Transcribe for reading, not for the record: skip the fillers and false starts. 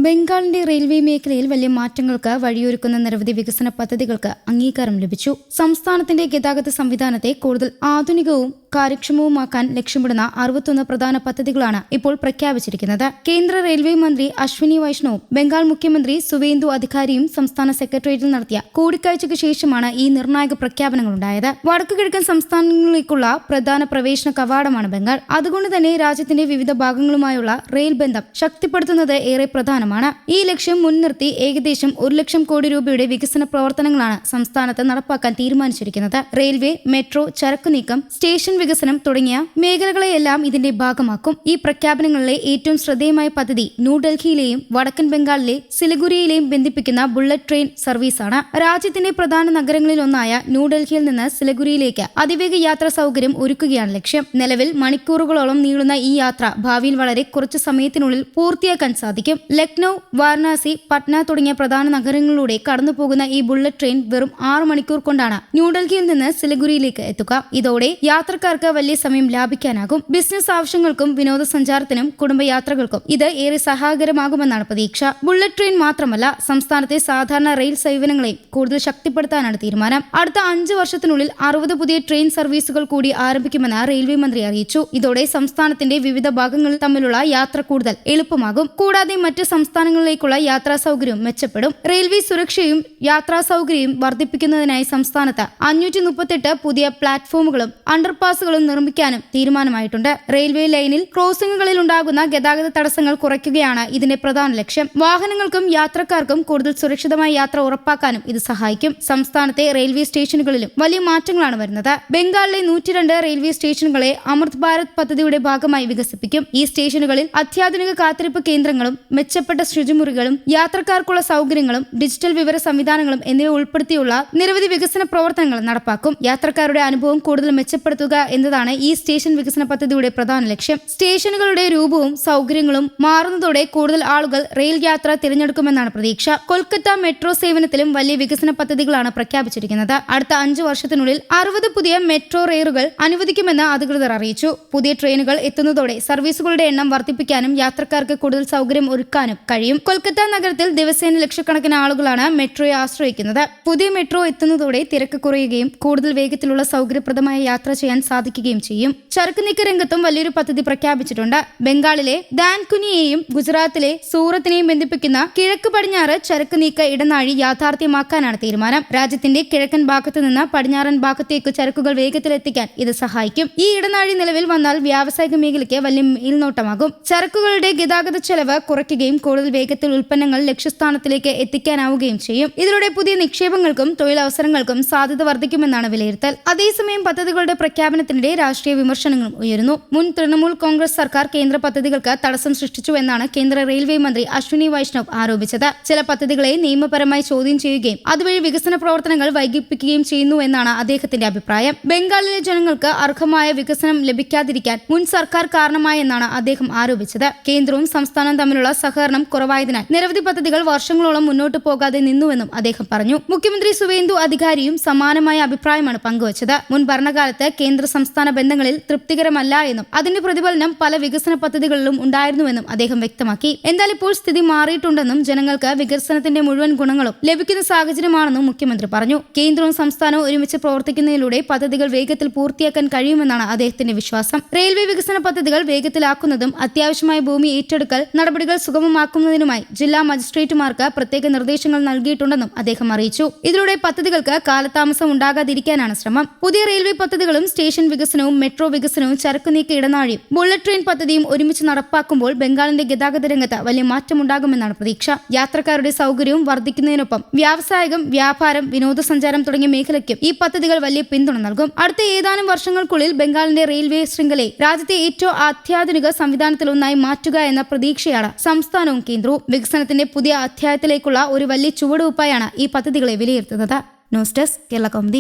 ബംഗാളിന്റെ railway മേഖലയിൽ വലിയ മാറ്റങ്ങൾക്ക് വഴിയൊരുക്കുന്ന നിരവധി വികസന പദ്ധതികൾക്ക് അംഗീകാരം ലഭിച്ചു. സംസ്ഥാനത്തിന്റെ ഗതാഗത സംവിധാനത്തെ കൂടുതൽ ആധുനികവും കാര്യക്ഷമവുമാക്കാൻ ലക്ഷ്യമിടുന്ന 61 പ്രധാന പദ്ധതികളാണ് ഇപ്പോൾ പ്രഖ്യാപിച്ചിരിക്കുന്നത്. കേന്ദ്ര റെയിൽവേ മന്ത്രി അശ്വിനി വൈഷ്ണവും ബംഗാൾ മുഖ്യമന്ത്രി സുവേന്ദു അധികാരിയും സംസ്ഥാന സെക്രട്ടേറിയറ്റിൽ നടത്തിയ കൂടിക്കാഴ്ചയ്ക്ക് ശേഷമാണ് ഈ നിർണായക പ്രഖ്യാപനങ്ങളുണ്ടായത്. വടക്കുകിഴക്കൻ സംസ്ഥാനങ്ങളിലേക്കുള്ള പ്രധാന പ്രവേശന കവാടമാണ് ബംഗാൾ. അതുകൊണ്ട് തന്നെ രാജ്യത്തിന്റെ വിവിധ ഭാഗങ്ങളുമായുള്ള റെയിൽ ബന്ധം ശക്തിപ്പെടുത്തുന്നത് ഏറെ പ്രധാനമാണ്. ഈ ലക്ഷ്യം മുൻനിർത്തി ഏകദേശം 1 ലക്ഷം കോടി രൂപയുടെ വികസന പ്രവർത്തനങ്ങളാണ് സംസ്ഥാനത്ത് നടപ്പാക്കാൻ തീരുമാനിച്ചിരിക്കുന്നത്. റെയിൽവേ, മെട്രോ, ചരക്കു നീക്കം, സ്റ്റേഷൻ വികസനം തുടങ്ങിയ മേഖലകളെയെല്ലാം ഇതിന്റെ ഭാഗമാക്കും. ഈ പ്രഖ്യാപനങ്ങളിലെ ഏറ്റവും ശ്രദ്ധേയമായ പദ്ധതി ന്യൂഡൽഹിയിലെയും വടക്കൻ ബംഗാളിലെ സിലിഗുരിയെയും ബന്ധിപ്പിക്കുന്ന ബുള്ളറ്റ് ട്രെയിൻ സർവീസാണ്. രാജ്യത്തിന്റെ പ്രധാന നഗരങ്ങളിലൊന്നായ ന്യൂഡൽഹിയിൽ നിന്ന് സിലിഗുരിയിലേക്ക് അതിവേഗ യാത്രാ സൗകര്യം ഒരുക്കുകയാണ് ലക്ഷ്യം. നിലവിൽ മണിക്കൂറുകളോളം നീളുന്ന ഈ യാത്ര ഭാവിയിൽ വളരെ കുറച്ചു സമയത്തിനുള്ളിൽ പൂർത്തിയാക്കാൻ സാധിക്കും. ലക്നൌ, വാരണാസി, പട്ന തുടങ്ങിയ പ്രധാന നഗരങ്ങളിലൂടെ കടന്നുപോകുന്ന ഈ ബുള്ളറ്റ് ട്രെയിൻ വെറും 6 മണിക്കൂർ കൊണ്ടാണ് ന്യൂഡൽഹിയിൽ നിന്ന് സിലിഗുരിയിലേക്ക് എത്തുക. ഇതോടെ യാത്രക്കാർക്ക് വലിയ സമയം ലാഭിക്കാനാകും. ബിസിനസ് ആവശ്യങ്ങൾക്കും വിനോദസഞ്ചാരത്തിനും കുടുംബയാത്രകൾക്കും ഇത് ഏറെ സഹായകരമാകുമെന്നാണ് പ്രതീക്ഷ. ബുള്ളറ്റ് ട്രെയിൻ മാത്രമല്ല, സംസ്ഥാനത്തെ സാധാരണ റെയിൽ സേവനങ്ങളെയും കൂടുതൽ ശക്തിപ്പെടുത്താനാണ് തീരുമാനം. അടുത്ത 5 വർഷത്തിനുള്ളിൽ 60 പുതിയ ട്രെയിൻ സർവീസുകൾ കൂടി ആരംഭിക്കുമെന്ന് റെയിൽവേ മന്ത്രി അറിയിച്ചു. ഇതോടെ സംസ്ഥാനത്തിന്റെ വിവിധ ഭാഗങ്ങളിൽ തമ്മിലുള്ള യാത്ര കൂടുതൽ എളുപ്പമാകും. കൂടാതെ മറ്റ് സംസ്ഥാനങ്ങളിലേക്കുള്ള യാത്രാ സൗകര്യവും മെച്ചപ്പെടും. റെയിൽവേ സുരക്ഷയും യാത്രാ സൗകര്യവും വർദ്ധിപ്പിക്കുന്നതിനായി സംസ്ഥാനത്ത് 538 പുതിയ പ്ലാറ്റ്ഫോമുകളും അണ്ടർപാസുകളും നിർമ്മിക്കാനും തീരുമാനമായിട്ടുണ്ട്. റെയിൽവേ ലൈനിൽ ക്രോസിംഗുകളിൽ ഉണ്ടാകുന്ന ഗതാഗത തടസ്സങ്ങൾ കുറയ്ക്കുകയാണ് ഇതിന്റെ പ്രധാന ലക്ഷ്യം. വാഹനങ്ങൾക്കും യാത്രക്കാർക്കും കൂടുതൽ സുരക്ഷിതമായ യാത്ര ഉറപ്പാക്കാനും ഇത് സഹായിക്കും. സംസ്ഥാനത്തെ റെയിൽവേ സ്റ്റേഷനുകളിലും വലിയ മാറ്റങ്ങളാണ് വരുന്നത്. ബംഗാളിലെ 102 റെയിൽവേ സ്റ്റേഷനുകളെ അമൃത് ഭാരത് പദ്ധതിയുടെ ഭാഗമായി വികസിപ്പിക്കും. ഈ സ്റ്റേഷനുകളിൽ അത്യാധുനിക കാത്തിരിപ്പ് കേന്ദ്രങ്ങളും മെച്ചപ്പെട്ട ശുചിമുറികളും യാത്രക്കാർക്കുള്ള സൗകര്യങ്ങളും ഡിജിറ്റൽ വിവര സംവിധാനങ്ങളും എന്നിവ ഉൾപ്പെടുത്തിയുള്ള നിരവധി വികസന പ്രവർത്തനങ്ങൾ നടപ്പാക്കും. യാത്രക്കാരുടെ അനുഭവം കൂടുതൽ മെച്ചപ്പെടുത്തുക എന്നതാണ് ഈ സ്റ്റേഷൻ വികസന പദ്ധതിയുടെ പ്രധാന ലക്ഷ്യം. സ്റ്റേഷനുകളുടെ രൂപവും സൗകര്യങ്ങളും മാറുന്നതോടെ കൂടുതൽ ആളുകൾ റെയിൽ യാത്ര തിരഞ്ഞെടുക്കുമെന്നാണ് പ്രതീക്ഷ. കൊൽക്കത്ത മെട്രോ സേവനത്തിലും വലിയ വികസന പദ്ധതികളാണ് പ്രഖ്യാപിച്ചിരിക്കുന്നത്. അടുത്ത 5 വർഷത്തിനുള്ളിൽ 60 പുതിയ മെട്രോ റെയിലുകൾ അനുവദിക്കുമെന്ന് അധികൃതർ അറിയിച്ചു. പുതിയ ട്രെയിനുകൾ എത്തുന്നതോടെ സർവീസുകളുടെ എണ്ണം വർദ്ധിപ്പിക്കാനും യാത്രക്കാർക്ക് കൂടുതൽ സൗകര്യം ഒരുക്കാനും കഴിയും. കൊൽക്കത്ത നഗരത്തിൽ ദിവസേന ലക്ഷക്കണക്കിന് ആളുകളാണ് മെട്രോയെ ആശ്രയിക്കുന്നത്. പുതിയ മെട്രോ എത്തുന്നതോടെ തിരക്ക് കുറയുകയും കൂടുതൽ വേഗത്തിലുള്ള സൗകര്യപ്രദമായ യാത്ര ചെയ്യാൻ സാധിക്കുകയും ചെയ്യും. ചരക്ക് നീക്ക രംഗത്തും വലിയൊരു പദ്ധതി പ്രഖ്യാപിച്ചിട്ടുണ്ട്. ബംഗാളിലെ ദാൻകുനിയെയും ഗുജറാത്തിലെ സൂറത്തിനെയും ബന്ധിപ്പിക്കുന്ന കിഴക്ക് പടിഞ്ഞാറ് ചരക്ക് നീക്ക ഇടനാഴി യാഥാർത്ഥ്യമാക്കാനാണ് തീരുമാനം. രാജ്യത്തിന്റെ കിഴക്കൻ ഭാഗത്തു നിന്ന് പടിഞ്ഞാറൻ ഭാഗത്തേക്ക് ചരക്കുകൾ വേഗത്തിലെത്തിക്കാൻ ഇത് സഹായിക്കും. ഈ ഇടനാഴി നിലവിൽ വന്നാൽ വ്യാവസായിക മേഖലയ്ക്ക് വലിയ മേൽനോട്ടമാകും. ചരക്കുകളുടെ ഗതാഗത ചെലവ് കുറയ്ക്കുകയും കൂടുതൽ വേഗത്തിൽ ഉൽപ്പന്നങ്ങൾ ലക്ഷ്യസ്ഥാനത്തിലേക്ക് എത്തിക്കാനാവുകയും ചെയ്യും. ഇതിലൂടെ പുതിയ നിക്ഷേപങ്ങൾക്കും തൊഴിലവസരങ്ങൾക്കും സാധ്യത വർദ്ധിക്കുമെന്നാണ് വിലയിരുത്തൽ. അതേസമയം പദ്ധതികളുടെ പ്രഖ്യാപനത്തിനിടെ രാഷ്ട്രീയ വിമർശനങ്ങളും ഉയരുന്നു. മുൻ തൃണമൂൽ കോൺഗ്രസ് സർക്കാർ കേന്ദ്ര പദ്ധതികൾക്ക് തടസ്സം സൃഷ്ടിച്ചുവെന്നാണ് കേന്ദ്ര റെയിൽവേ മന്ത്രി അശ്വിനി വൈഷ്ണവ് ആരോപിച്ചത്. ചില പദ്ധതികളെ നിയമപരമായി ചോദ്യം ചെയ്യുകയും അതുവഴി വികസന പ്രവർത്തനങ്ങൾ വൈകിപ്പിക്കുകയും ചെയ്യുന്നുവെന്നാണ് അദ്ദേഹത്തിന്റെ അഭിപ്രായം. ബംഗാളിലെ ജനങ്ങൾക്ക് അർഹമായ വികസനം ലഭിക്കാതിരിക്കാൻ മുൻ സർക്കാർ കാരണമായെന്നാണ് അദ്ദേഹം ആരോപിച്ചത്. കേന്ദ്രവും സംസ്ഥാനവും തമ്മിലുള്ള സഹകരണം കുറവായതിനാൽ നിരവധി പദ്ധതികൾ വർഷങ്ങളോളം മുന്നോട്ട് പോകാതെ നിന്നുവെന്നും അദ്ദേഹം പറഞ്ഞു. മുഖ്യമന്ത്രി സുവേന്ദു അധികാരിയും സമാനമായ അഭിപ്രായമാണ് പങ്കുവച്ചത്. മുൻ ഭരണകാലത്ത് കേന്ദ്ര സംസ്ഥാന ബന്ധങ്ങളിൽ തൃപ്തികരമല്ല എന്നും അതിന്റെ പ്രതിഫലനം പല വികസന പദ്ധതികളിലും ഉണ്ടായിരുന്നുവെന്നും അദ്ദേഹം വ്യക്തമാക്കി. എന്നാൽ ഇപ്പോൾ സ്ഥിതി മാറിയിട്ടുണ്ടെന്നും ജനങ്ങൾക്ക് വികസനത്തിന്റെ മുഴുവൻ ഗുണങ്ങളും ലഭിക്കുന്ന സാഹചര്യമാണെന്നും മുഖ്യമന്ത്രി പറഞ്ഞു. കേന്ദ്രവും സംസ്ഥാനവും ഒരുമിച്ച് പ്രവർത്തിക്കുന്നതിലൂടെ പദ്ധതികൾ വേഗത്തിൽ പൂർത്തിയാക്കാൻ കഴിയുമെന്നാണ് അദ്ദേഹത്തിന്റെ വിശ്വാസം. റെയിൽവേ വികസന പദ്ധതികൾ വേഗത്തിലാക്കുന്നതും അത്യാവശ്യമായ ഭൂമി ഏറ്റെടുക്കൽ നടപടികൾ സുഗമമാക്കുന്നതിനുമായി ജില്ലാ മജിസ്ട്രേറ്റുമാർക്ക് പ്രത്യേക നിർദ്ദേശങ്ങൾ നൽകിയിട്ടുണ്ടെന്നും അദ്ദേഹം അറിയിച്ചു. ഇതിലൂടെ പദ്ധതികൾക്ക് കാലതാമസം ഉണ്ടാകാതിരിക്കാനാണ് ശ്രമം. പുതിയ റെയിൽവേ പദ്ധതികളും സ്റ്റേഷൻ വികസനവും മെട്രോ വികസനവും ചരക്ക് നീക്ക ഇടനാഴിയും ബുള്ളറ്റ് ട്രെയിൻ പദ്ധതിയും ഒരുമിച്ച് നടപ്പാക്കുമ്പോൾ ബംഗാളിന്റെ ഗതാഗത രംഗത്ത് വലിയ മാറ്റമുണ്ടാകുമെന്നാണ് പ്രതീക്ഷ. യാത്രക്കാരുടെ സൗകര്യവും വർദ്ധിക്കുന്നതിനൊപ്പം വ്യാവസായികം, വ്യാപാരം, വിനോദസഞ്ചാരം തുടങ്ങിയ മേഖലയ്ക്കും ഈ പദ്ധതികൾ വലിയ പിന്തുണ നൽകും. അടുത്ത ഏതാനും വർഷങ്ങൾക്കുള്ളിൽ ബംഗാളിന്റെ റെയിൽവേ ശൃംഖലയെ രാജ്യത്തെ ഏറ്റവും അത്യാധുനിക സംവിധാനത്തിലൊന്നായി മാറ്റുക എന്ന പ്രതീക്ഷയാണ് സംസ്ഥാനവും കേന്ദ്രവും. വികസനത്തിന്റെ പുതിയ അധ്യായത്തിലേക്കുള്ള ഒരു വലിയ ചുവടുവയ്പായാണ് ഈ പദ്ധതികളെ വിലയിരുത്തുന്നത്. News desk Kerala Kaumudi.